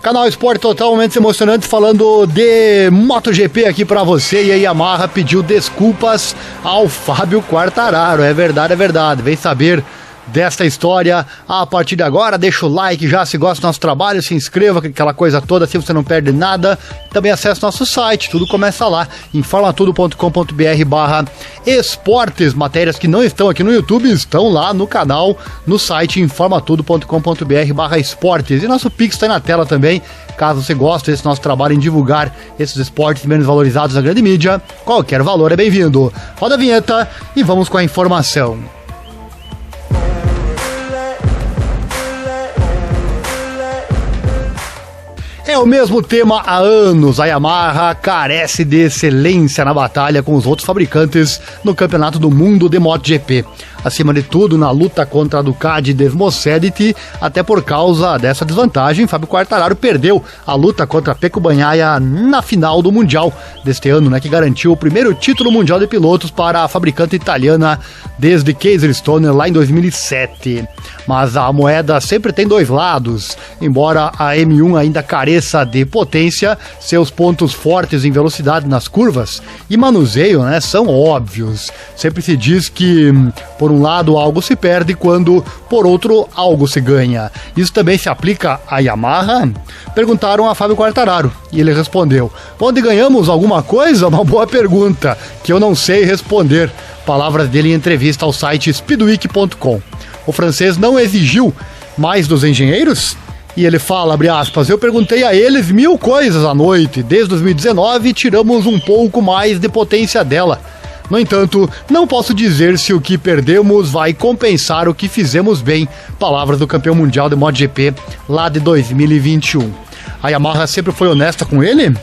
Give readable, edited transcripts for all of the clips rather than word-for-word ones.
Canal Esporte Total, momentos emocionantes falando de MotoGP aqui pra você. E a Yamaha pediu desculpas ao Fábio Quartararo. É verdade, é verdade. Vem saber desta história a partir de agora. Deixa o like já se gosta do nosso trabalho, se inscreva, aquela coisa toda, assim você não perde nada. Também acesse nosso site, tudo começa lá, informatudo.com.br/esportes. Matérias que não estão aqui no YouTube estão lá no canal, no site informatudo.com.br/esportes. E nosso Pix está aí na tela também, caso você goste desse nosso trabalho em divulgar esses esportes menos valorizados na grande mídia. Qualquer valor é bem-vindo. Roda a vinheta e vamos com a informação. É o mesmo tema há anos. A Yamaha carece de excelência na batalha com os outros fabricantes no Campeonato do Mundo de MotoGP. Acima de tudo, na luta contra a Ducati Desmosedity, até por causa dessa desvantagem, Fábio Quartararo perdeu a luta contra Pecco Bagnaia na final do Mundial deste ano, né, que garantiu o primeiro título mundial de pilotos para a fabricante italiana desde Casey Stoner lá em 2007. Mas a moeda sempre tem dois lados. Embora a M1 ainda careça de potência, seus pontos fortes em velocidade nas curvas e manuseio, né, são óbvios. Sempre se diz que por um lado algo se perde quando por outro algo se ganha. Isso também se aplica à Yamaha? Perguntaram a Fábio Quartararo e ele respondeu: onde ganhamos alguma coisa? Uma boa pergunta que eu não sei responder. Palavras dele em entrevista ao site speedweek.com. O francês não exigiu mais dos engenheiros? E ele fala, abre aspas, eu perguntei a eles 1000 coisas à noite. Desde 2019 tiramos um pouco mais de potência dela. No entanto, não posso dizer se o que perdemos vai compensar o que fizemos bem. Palavras do campeão mundial de MotoGP lá de 2021. A Yamaha sempre foi honesta com ele?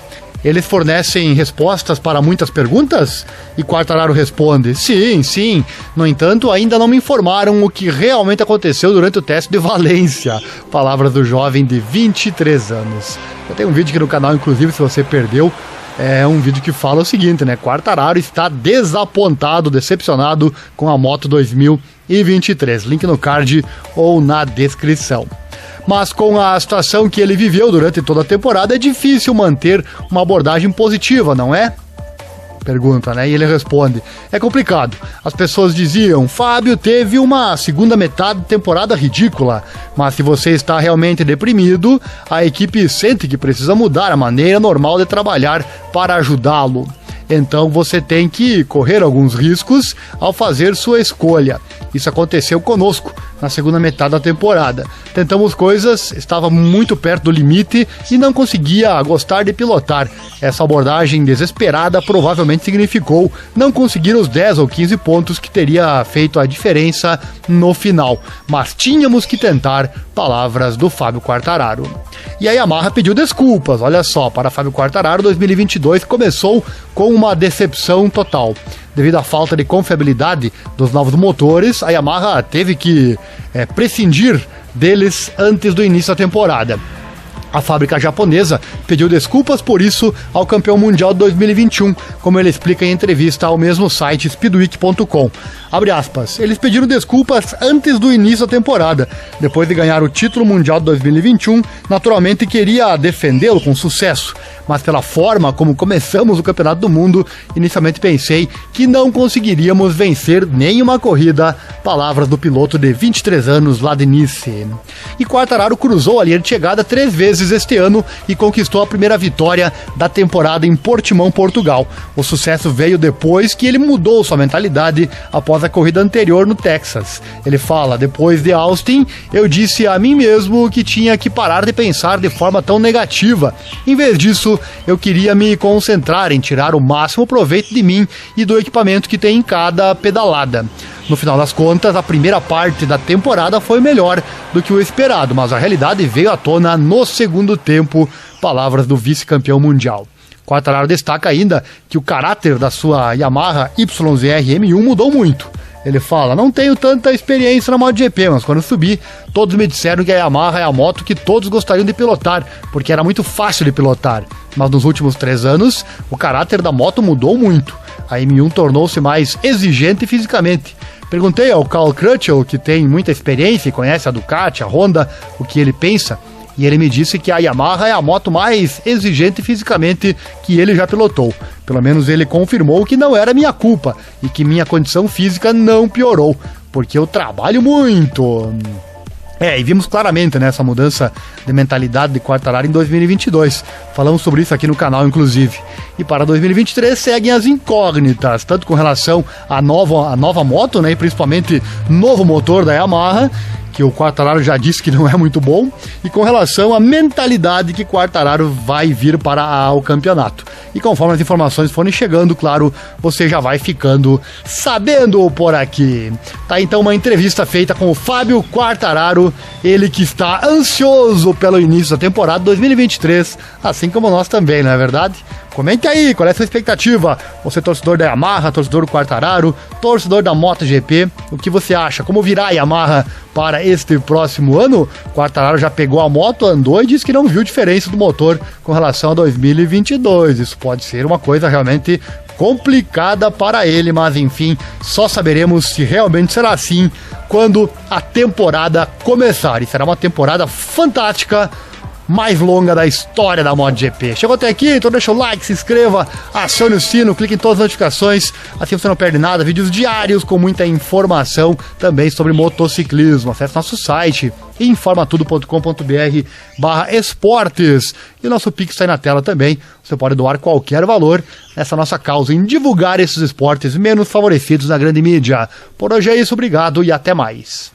Eles fornecem respostas para muitas perguntas? E Quartararo responde, sim. No entanto, ainda não me informaram o que realmente aconteceu durante o teste de Valência. Palavras do jovem de 23 anos. Eu tenho um vídeo aqui no canal, inclusive, se você perdeu. É um vídeo que fala o seguinte, né? Quartararo está desapontado, decepcionado com a Moto 2023. Link no card ou na descrição. Mas com a situação que ele viveu durante toda a temporada, é difícil manter uma abordagem positiva, não é? Pergunta, né? E ele responde, é complicado. As pessoas diziam, Fábio teve uma segunda metade de temporada ridícula, mas se você está realmente deprimido, a equipe sente que precisa mudar a maneira normal de trabalhar para ajudá-lo. Então você tem que correr alguns riscos ao fazer sua escolha. Isso aconteceu conosco na segunda metade da temporada. Tentamos coisas, estava muito perto do limite e não conseguia gostar de pilotar. Essa abordagem desesperada provavelmente significou não conseguir os 10 ou 15 pontos que teria feito a diferença no final. Mas tínhamos que tentar, palavras do Fábio Quartararo. E a Yamaha pediu desculpas, olha só, para Fábio Quartararo. 2022 começou com uma decepção total. Devido à falta de confiabilidade dos novos motores, a Yamaha teve que prescindir deles antes do início da temporada. A fábrica japonesa pediu desculpas por isso ao campeão mundial de 2021, como ele explica em entrevista ao mesmo site speedweek.com. Abre aspas, eles pediram desculpas antes do início da temporada. Depois de ganhar o título mundial de 2021, naturalmente queria defendê-lo com sucesso. Mas pela forma como começamos o Campeonato do Mundo, inicialmente pensei que não conseguiríamos vencer nenhuma corrida. Palavras do piloto de 23 anos lá de Nice. E Quartararo cruzou a linha de chegada 3 vezes este ano e conquistou a primeira vitória da temporada em Portimão, Portugal. O sucesso veio depois que ele mudou sua mentalidade após a corrida anterior no Texas. Ele fala, depois de Austin, eu disse a mim mesmo que tinha que parar de pensar de forma tão negativa. Em vez disso, eu queria me concentrar em tirar o máximo proveito de mim e do equipamento que tem em cada pedalada. No final das contas, a primeira parte da temporada foi melhor do que o esperado, mas a realidade veio à tona no segundo tempo, palavras do vice-campeão mundial. Quartararo destaca ainda que o caráter da sua Yamaha YZR M1 mudou muito. Ele fala, não tenho tanta experiência na MotoGP, mas quando subi, todos me disseram que a Yamaha é a moto que todos gostariam de pilotar, porque era muito fácil de pilotar. Mas nos últimos 3 anos, o caráter da moto mudou muito. A M1 tornou-se mais exigente fisicamente. Perguntei ao Carl Crutchlow, que tem muita experiência e conhece a Ducati, a Honda, o que ele pensa. E ele me disse que a Yamaha é a moto mais exigente fisicamente que ele já pilotou. Pelo menos ele confirmou que não era minha culpa e que minha condição física não piorou, porque eu trabalho muito. E vimos claramente, né, essa mudança de mentalidade de Quartararo em 2022. Falamos sobre isso aqui no canal, inclusive. E para 2023 seguem as incógnitas, tanto com relação à nova moto, né, e principalmente novo motor da Yamaha, que o Quartararo já disse que não é muito bom, e com relação à mentalidade que Quartararo vai vir para o campeonato. E conforme as informações forem chegando, claro, você já vai ficando sabendo por aqui. Tá então uma entrevista feita com o Fábio Quartararo, ele que está ansioso pelo início da temporada 2023, assim como nós também, não é verdade? Comente aí, qual é a sua expectativa? Você torcedor da Yamaha, torcedor do Quartararo, torcedor da MotoGP, o que você acha? Como virá a Yamaha para este próximo ano? O Quartararo já pegou a moto, andou e disse que não viu diferença do motor com relação a 2022. Isso pode ser uma coisa realmente complicada para ele, mas enfim, só saberemos se realmente será assim quando a temporada começar. E será uma temporada fantástica, mais longa da história da MotoGP. Chegou até aqui? Então deixa o like, se inscreva, acione o sino, clique em todas as notificações, assim você não perde nada. Vídeos diários com muita informação também sobre motociclismo. Acesse nosso site informatudo.com.br/esportes e o nosso Pix está aí na tela também. Você pode doar qualquer valor nessa nossa causa em divulgar esses esportes menos favorecidos na grande mídia. Por hoje é isso, obrigado e até mais.